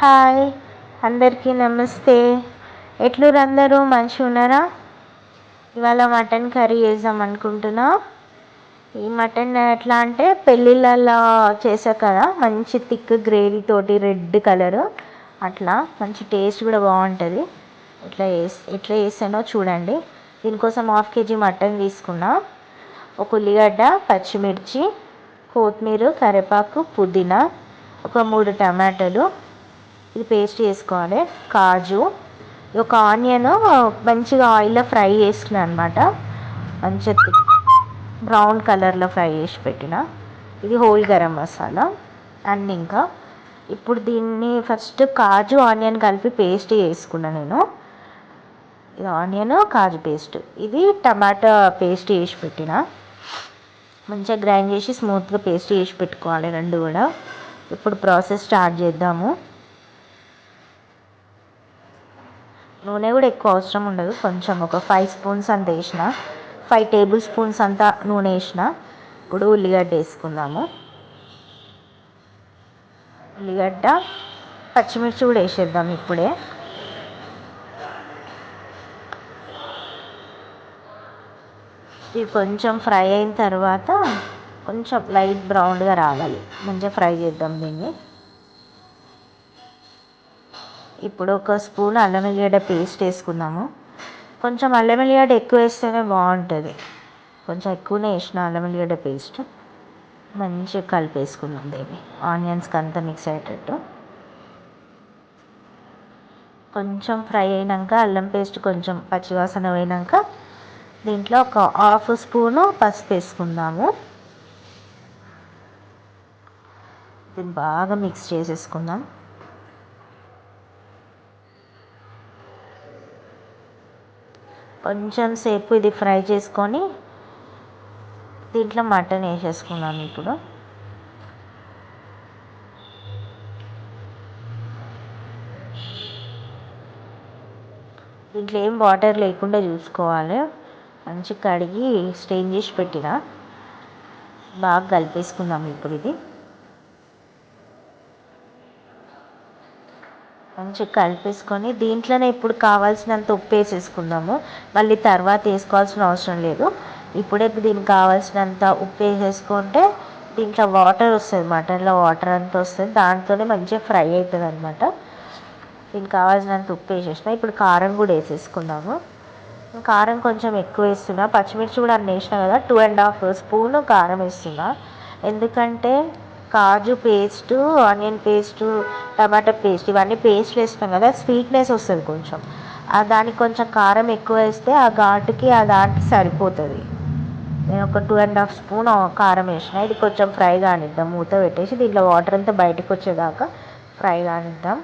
Hi, అందరికీ నమస్తే. ఎట్లురు అందరూ మంచిగా ఉన్నారా? ఇవాళ మటన్ కర్రీ చేద్దాం అనుకుంటున్నా. ఈ మటన్ ఎట్లా అంటే పెళ్ళిళ్ళల్లో చేసాక కదా మంచి థిక్ గ్రేవీ తోటి రెడ్ కలర్ అట్లా మంచి టేస్ట్ కూడా బాగుంటుంది. ఎట్లా చేసానో చూడండి. దీనికోసం 1/2 kg మటన్ తీసుకున్నా. ఒక ఉల్లిగడ్డ, పచ్చిమిర్చి, కొత్తిమీర, కరివేపాకు, పుదీనా, ఒక 3 టమాటాలు, ఇది పేస్ట్ చేసుకోవాలి. కాజు, ఒక ఆనియన్ మంచిగా ఆయిల్లో ఫ్రై చేసుకున్నాను అనమాట. మంచిగా బ్రౌన్ కలర్లో ఫ్రై చేసి పెట్టిన. ఇది హోల్ గరం మసాలా. అండ్ ఇంకా ఇప్పుడు దీన్ని ఫస్ట్ కాజు ఆనియన్ కలిపి పేస్ట్ చేసుకున్నాను నేను. ఇది ఆనియన్ కాజు పేస్ట్, ఇది టమాటా పేస్ట్ చేసి పెట్టిన. మంచిగా గ్రైండ్ చేసి స్మూత్గా పేస్ట్ చేసి పెట్టుకోవాలి రెండు కూడా. ఇప్పుడు ప్రాసెస్ స్టార్ట్ చేద్దాము. నూనె కూడా ఎక్కువ అవసరం ఉండదు, కొంచెం ఒక 5 స్పూన్స్ అంత వేసిన, 5 టేబుల్ స్పూన్స్ అంతా నూనె వేసిన. ఇప్పుడు ఉల్లిగడ్డ వేసుకుందాము. ఉల్లిగడ్డ, పచ్చిమిర్చి కూడా వేసేద్దాం ఇప్పుడే. ఇది కొంచెం ఫ్రై అయిన తర్వాత కొంచెం లైట్ బ్రౌన్గా రావాలి, మంచిగా ఫ్రై చేద్దాం దీన్ని. ఇప్పుడు ఒక స్పూన్ అల్లం వెల్లిగడ్డ పేస్ట్ వేసుకుందాము. కొంచెం అల్లం వెల్లిగడ్డ ఎక్కువ వేస్తేనే బాగుంటుంది, కొంచెం ఎక్కువనే వేసిన అల్లం వెల్లిగడ్డ పేస్ట్. మంచిగా కలిపేసుకుందాం దీన్ని ఆనియన్స్కి అంతా మిక్స్ అయ్యేటట్టు. కొంచెం ఫ్రై అయినాక అల్లం పేస్ట్ కొంచెం పచ్చివాసన పోయినాక దీంట్లో ఒక 1/2 స్పూను పసుపు వేసుకుందాము. దీన్ని బాగా మిక్స్ చేసేసుకుందాం. కొంచెం సేపు ఇది ఫ్రై చేసుకొని దీంట్లో మటన్ వేసేసుకుందాం ఇప్పుడు. దీంట్లో ఏం వాటర్ లేకుండా చూసుకోవాలి. మంచిగా కడిగి స్టెయిన్ చేసి పెట్టిన. బాగా కలిపేసుకుందాం ఇప్పుడు. ఇది మంచిగా కలిపేసుకొని దీంట్లోనే ఇప్పుడు కావాల్సినంత ఉప్పు వేసేసుకుందాము. మళ్ళీ తర్వాత వేసుకోవాల్సిన అవసరం లేదు. ఇప్పుడే దీనికి కావాల్సినంత ఉప్పు వేసేసుకుంటే దీంట్లో వాటర్ వస్తుంది, మటన్లో వాటర్ అంతా వస్తుంది, దాంతోనే మంచిగా ఫ్రై అవుతుంది అనమాట. దీనికి కావాల్సినంత ఉప్పు వేసేసిన. ఇప్పుడు కారం కూడా వేసేసుకుందాము. కారం కొంచెం ఎక్కువ వేస్తున్నా, పచ్చిమిర్చి కూడా అన్నీ వేసినా కదా, 2.5 స్పూన్ కారం వేస్తున్నా. ఎందుకంటే కాజు పేస్టు, ఆనియన్ పేస్టు, టమాటా పేస్ట్ ఇవన్నీ పేస్ట్లు వేస్తాం కదా, స్వీట్నెస్ వస్తుంది కొంచెం. దానికి కొంచెం కారం ఎక్కువ వేస్తే ఆ ఘాటుకి ఆ దానికి సరిపోతుంది. నేను ఒక 2.5 స్పూన్ కారం వేసిన. ఇది కొంచెం ఫ్రై కానిద్దాం, మూత పెట్టేసి దీంట్లో వాటర్ అంతా బయటకు వచ్చేదాకా ఫ్రై కానిద్దాం.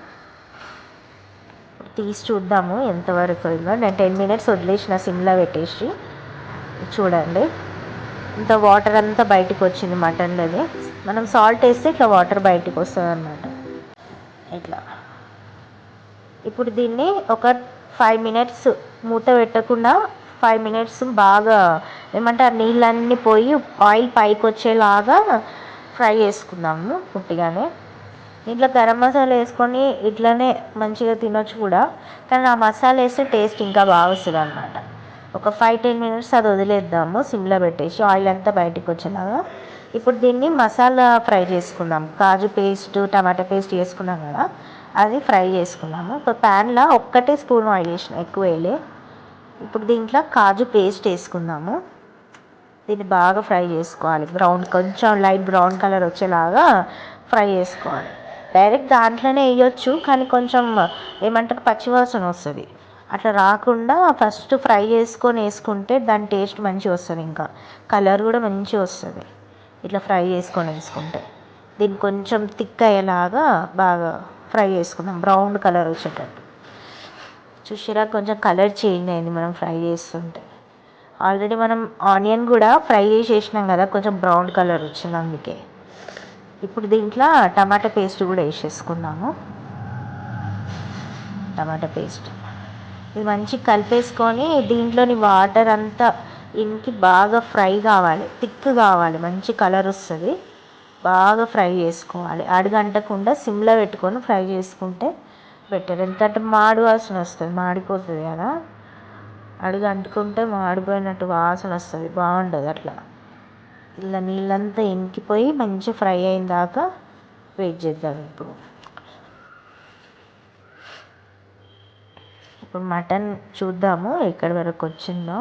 తీసి చూద్దాము ఎంతవరకు అయిందో. నేను 10 మినిట్స్ వదిలేసిన సిమ్లో పెట్టేసి. చూడండి ఇంత వాటర్ అంతా బయటకు వచ్చింది మటన్లోది. మనం సాల్ట్ వేస్తే ఇట్లా వాటర్ బయటకు వస్తుంది అన్నమాట. ఇట్లా ఇప్పుడు దీన్ని ఒక 5 మినిట్స్ మూత పెట్టకుండా 5 మినిట్స్ బాగా ఏమంటారు నీళ్ళన్నీ పోయి ఆయిల్ పైకి వచ్చేలాగా ఫ్రై చేసుకుందాము పుట్టిగానే. ఇంట్లో గరం మసాలా వేసుకొని ఇట్లనే మంచిగా తినొచ్చు కూడా, కానీ ఆ మసాలా వేస్తే టేస్ట్ ఇంకా బాగా వస్తుంది అనమాట. ఒక 5-10 మినిట్స్ అది వదిలేద్దాము సిమ్లో పెట్టేసి, ఆయిల్ అంతా బయటకు వచ్చేలాగా. ఇప్పుడు దీన్ని మసాలా ఫ్రై చేసుకుందాం. కాజు పేస్ట్, టమాటా పేస్ట్ వేసుకున్నాం కదా, అది ఫ్రై చేసుకున్నాము. ఒక ప్యాన్లో 1 స్పూన్ ఆయిల్ వేసిన, ఎక్కువ వేయలే. ఇప్పుడు దీంట్లో కాజు పేస్ట్ వేసుకుందాము. దీన్ని బాగా ఫ్రై చేసుకోవాలి, కొంచెం లైట్ బ్రౌన్ కలర్ వచ్చేలాగా ఫ్రై చేసుకోవాలి. డైరెక్ట్ దాంట్లోనే వేయొచ్చు, కానీ కొంచెం ఏమంటారు పచ్చివాసన వస్తుంది. అట్లా రాకుండా ఫస్ట్ ఫ్రై చేసుకొని వేసుకుంటే దాని టేస్ట్ మంచిగా వస్తుంది, ఇంకా కలర్ కూడా మంచిగా వస్తుంది ఇట్లా ఫ్రై చేసుకొని వేసుకుంటే. దీన్ని కొంచెం థిక్ అయ్యేలాగా బాగా ఫ్రై చేసుకుందాం, బ్రౌన్ కలర్ వచ్చేటట్టు. చూసిరా కొంచెం కలర్ చేంజ్ అయింది మనం ఫ్రై చేస్తుంటే. ఆల్రెడీ మనం ఆనియన్ కూడా ఫ్రై చేసేసినాం కదా, కొంచెం బ్రౌన్ కలర్ వచ్చింది అందుకే. ఇప్పుడు దీంట్లో టమాటా పేస్ట్ కూడా వేసేసుకున్నాము. టమాటా పేస్ట్ ఇది మంచిగా కలిపేసుకొని దీంట్లోని వాటర్ అంతా ఇంకి బాగా ఫ్రై కావాలి, థిక్ కావాలి, మంచి కలర్ వస్తుంది. బాగా ఫ్రై చేసుకోవాలి. అడుగంటకుండా సిమ్లో పెట్టుకొని ఫ్రై చేసుకుంటే బెటర్. ఎందుకంటే మాడు వాసన వస్తుంది, మాడిపోతుంది కదా. అడుగు అంటుకుంటే మాడిపోయినట్టు వాసన వస్తుంది, బాగుండదు అట్లా. ఇలా నీళ్ళంతా ఇంకిపోయి మంచిగా ఫ్రై అయిన దాకా వెయిట్ చేద్దాం. ఇప్పుడు మటన్ చూద్దాము ఎక్కడి వరకు వచ్చిందో.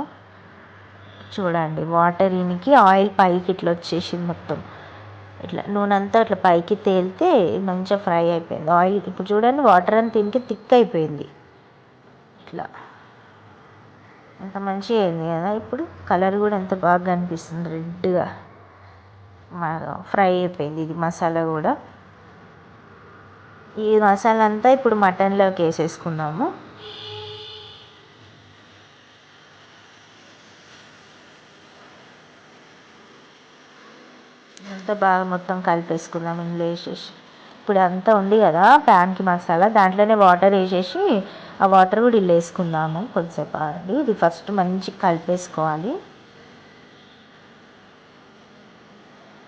చూడండి, వాటర్ ఇనికి ఆయిల్ పైకి ఇట్లా వచ్చేసింది మొత్తం. ఇట్లా నూనె అంతా ఇట్లా పైకి తేలితే మంచిగా ఫ్రై అయిపోయింది. ఆయిల్ ఇప్పుడు చూడండి, వాటర్ అంతా ఇంకి థిక్ అయిపోయింది. ఇట్లా ఎంత మంచిగా అయింది కదా. ఇప్పుడు కలర్ కూడా ఎంత బాగా కనిపిస్తుంది, రెడ్గా ఫ్రై అయిపోయింది. ఇది మసాలా కూడా, ఈ మసాలా అంతా ఇప్పుడు మటన్లోకి వేసేసుకుందాము. అంతా బాగా మొత్తం కలిపేసుకుందాం ఇందులో వేసేసి. ఇప్పుడు అంతా ఉంది కదా ప్యాన్కి మసాలా, దాంట్లోనే వాటర్ వేసేసి ఆ వాటర్ కూడా ఇల్లు వేసుకుందాము కొద్దిసేపు ఆగి. ఇది ఫస్ట్ మంచిగా కలిపేసుకోవాలి.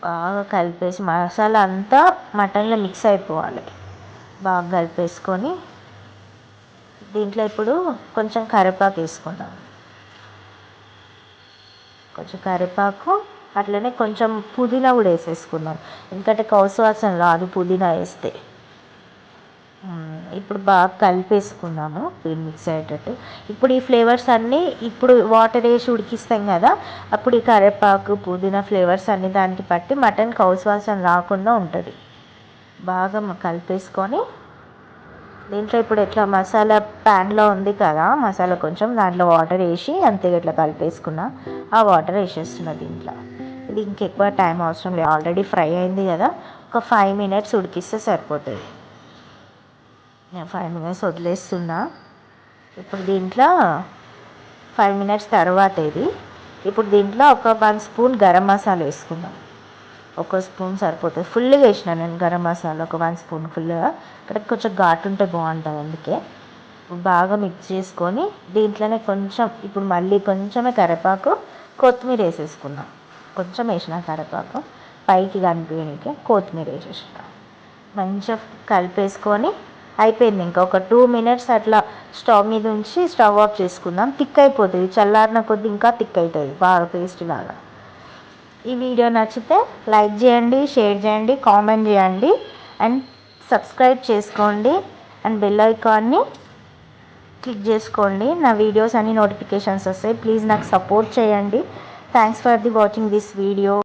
బాగా కలిపేసి మసాలా అంతా మటన్లో మిక్స్ అయిపోవాలి. బాగా కలిపేసుకొని దీంట్లో ఇప్పుడు కొంచెం కరివేపాకు వేసుకుందాం. కొంచెం కరివేపాకు, అట్లనే కొంచెం పుదీనా కూడా వేసేసుకుందాం. ఎందుకంటే కౌసు వాసన రాదు పుదీనా వేస్తే. ఇప్పుడు బాగా కలిపేసుకున్నాము మిక్స్ అయ్యేటట్టు. ఇప్పుడు ఈ ఫ్లేవర్స్ అన్నీ ఇప్పుడు వాటర్ వేసి ఉడికిస్తాం కదా, అప్పుడు ఈ కరివేపాకు పుదీనా ఫ్లేవర్స్ అన్నీ దానికి పట్టి మటన్ కౌసు వాసన రాకుండా ఉంటుంది. బాగా కలిపేసుకొని దీంట్లో ఇప్పుడు ఎట్లా మసాలా ప్యాన్లో ఉంది కదా, మసాలా కొంచెం దాంట్లో వాటర్ వేసి అంతే ఇట్లా కలిపేసుకున్నా. ఆ వాటర్ వేసేస్తున్నా దీంట్లో. ఇది ఇంకెక్కువ టైం అవసరం లేదు, ఆల్రెడీ ఫ్రై అయింది కదా. ఒక 5 minutes ఉడికిస్తే సరిపోతుంది. నేను 5 minutes వదిలేస్తున్నా. ఇప్పుడు దీంట్లో 5 minutes తర్వాత ఇప్పుడు దీంట్లో ఒక 1 spoon గరం మసాలా వేసుకుందాం. 1 spoon సరిపోతుంది. ఫుల్గా వేసిన నేను గరం మసాలా, ఒక 1 spoon ఫుల్గా. ఇక్కడ కొంచెం ఘాటు ఉంటే బాగుంటుంది, అందుకే. బాగా మిక్స్ చేసుకొని దీంట్లోనే కొంచెం ఇప్పుడు మళ్ళీ కొంచెమే కరివేపాకు, కొత్తిమీర వేసేసుకుందాం. కొంచెం వేసిన కరివేపాకు పైకి కనిపించడానికి, కొత్తిమీర వేసేసిన. మంచిగా కలిపేసుకొని అయిపోయింది. ఇంకా ఒక 2 minutes అట్లా స్టవ్ మీద ఉంచి స్టవ్ ఆఫ్ చేసుకుందాం. థిక్ అయిపోతుంది, చల్లారిన కొద్ది ఇంకా థిక్ అవుతుంది, బాగా పేస్ట్ లాగా. ఈ వీడియో నచ్చితే లైక్ చేయండి, షేర్ చేయండి, కామెంట్ చేయండి, అండ్ సబ్స్క్రైబ్ చేసుకోండి, అండ్ బెల్ ఐకాన్ని క్లిక్ చేసుకోండి. నా వీడియోస్ అన్ని నోటిఫికేషన్స్ వస్తాయి. ప్లీజ్ నాకు సపోర్ట్ చేయండి. Thanks for watching this video.